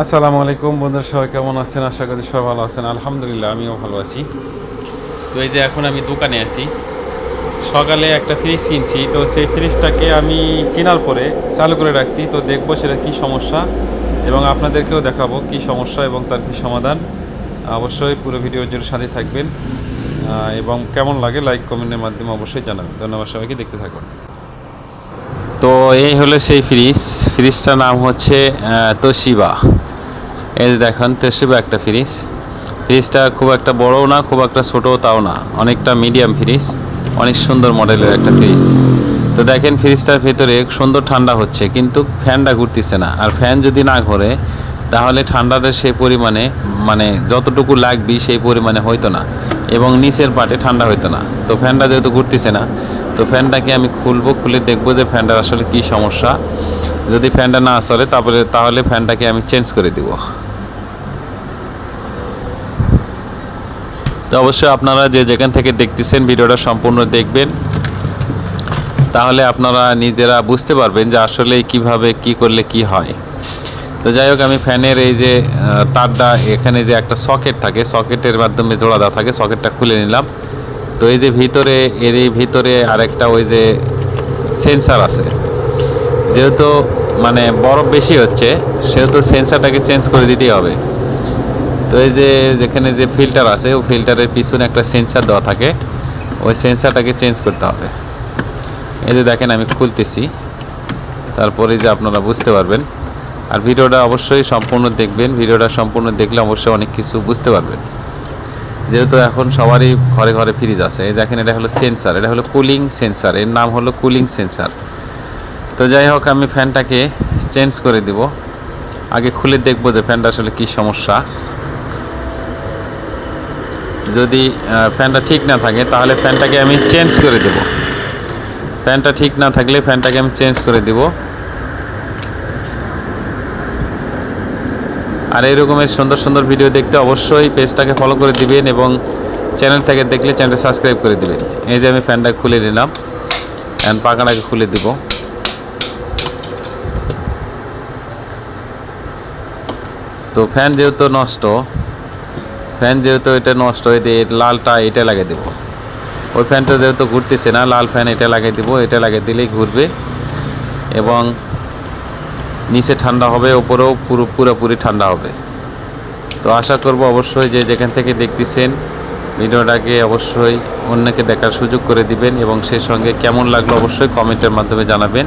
আসসালামু আলাইকুম বন্ধুরা, সবাই কেমন আছেন? আশা করি সবাই ভালো আছেন। আলহামদুলিল্লাহ, আমিও ভালো আছি। তো এই যে এখন আমি দোকানে আছি। সকালে একটা ফ্রিজ কিনছি, তো সেই ফ্রিজটাকে আমি কেনার পরে চালু করে রাখছি। তো দেখবো সেটা কী সমস্যা এবং আপনাদেরকেও দেখাবো কী সমস্যা এবং তার কী সমাধান। অবশ্যই পুরো ভিডিওর জন্য সাথে থাকবেন এবং কেমন লাগে লাইক কমেন্টের মাধ্যমে অবশ্যই জানাবেন। ধন্যবাদ সবাইকে, দেখতে থাকুন। তো এই হলো সেই ফ্রিজটার নাম হচ্ছে তোশিবা। এই যে দেখেন, তোশিবা একটা ফ্রিজটা খুব একটা বড়ও না, খুব একটা ছোটও তাও না, অনেকটা মিডিয়াম ফ্রিজ, অনেক সুন্দর মডেলের একটা ফ্রিজ। তো দেখেন ফ্রিজটার ভেতরে সুন্দর ঠান্ডা হচ্ছে, কিন্তু ফ্যানটা ঘুরতেছে না। আর ফ্যান যদি না ঘোরে তাহলে ঠান্ডাটা সেই পরিমাণে মানে যতটুকু লাগবে সেই পরিমাণে হইতো না এবং নিচের পাটে ঠান্ডা হইতো না। তো ফ্যানটা যেহেতু ঘুরতেছে না, তো ফ্যানটাকে আমি খুলে দেখবো যে ফ্যানটার আসলে কী সমস্যা। যদি ফ্যানটা না চলে তাহলে ফ্যানটাকে আমি চেঞ্জ করে দিব। তো অবশ্যই আপনারা যে যেখান থেকে দেখতেছেন ভিডিওটা সম্পূর্ণ দেখবেন, তাহলে আপনারা নিজেরা বুঝতে পারবেন যে আসলে কিভাবে কি করলে কি হয়। তো যাই হোক, আমি ফ্যানের এই যে তারটা, এখানে যে একটা সকেট থাকে, সকেটের মাধ্যমে জোড়া দেওয়া থাকে, সকেটটা খুলে নিলাম। তো এই যে এই ভিতরে আরেকটা ওই যে সেন্সার আছে। যেহেতু মানে বরফ বেশি হচ্ছে, সেহেতু সেন্সারটাকে চেঞ্জ করে দিতেই হবে। তো এই যে যেখানে যে ফিল্টার আছে, ওই ফিল্টারের পিছনে একটা সেন্সার দেওয়া থাকে, ওই সেন্সারটাকে চেঞ্জ করতে হবে। এই যে দেখেন আমি খুলতেছি, তারপরে যে আপনারা বুঝতে পারবেন। আর ভিডিওটা অবশ্যই সম্পূর্ণ দেখবেন, ভিডিওটা সম্পূর্ণ দেখলে অবশ্যই অনেক কিছু বুঝতে পারবেন। যেহেতু এখন সবারই ঘরে ঘরে ফ্রিজ আছে। এই দেখেন, এটা হলো সেন্সার, এটা হলো কুলিং সেন্সার, এর নাম হলো কুলিং সেন্সার। তো যাই হোক, আমি ফ্যানটাকে চেঞ্জ করে দিব। আগে খুলে দেখবো যে ফ্যানটা আসলে কী সমস্যা। যদি ফ্যানটা ঠিক না থাকে তাহলে ফ্যানটাকে আমি চেঞ্জ করে দেব। ফ্যানটা ঠিক না থাকলে ফ্যানটাকে আমি চেঞ্জ করে দিব। আর এই রকমের সুন্দর সুন্দর ভিডিও দেখতে অবশ্যই পেজটাকে ফলো করে দিবেন এবং চ্যানেল থেকে দেখলে চ্যানেলটা সাবস্ক্রাইব করে দিবেন। এই যে আমি ফ্যানটা খুলে নিলাম, অ্যান্ড পাখাটাকে খুলে দিব। তো ফ্যান যেহেতু এটা নষ্ট, লালটা এটা লাগিয়ে দেবো। ওই ফ্যানটা যেহেতু ঘুরতেছে না, লাল ফ্যান এটা লাগিয়ে দিব। এটা লাগিয়ে দিলেই ঘুরবে এবং নিচে ঠান্ডা হবে, ওপরেও পুরোপুরি ঠান্ডা হবে। তো আশা করব অবশ্যই যে যেখান থেকে দেখতেছেন ভিডিওটাকে অবশ্যই অন্যকে দেখার সুযোগ করে দিবেন এবং সেই সঙ্গে কেমন লাগলো অবশ্যই কমেন্টের মাধ্যমে জানাবেন।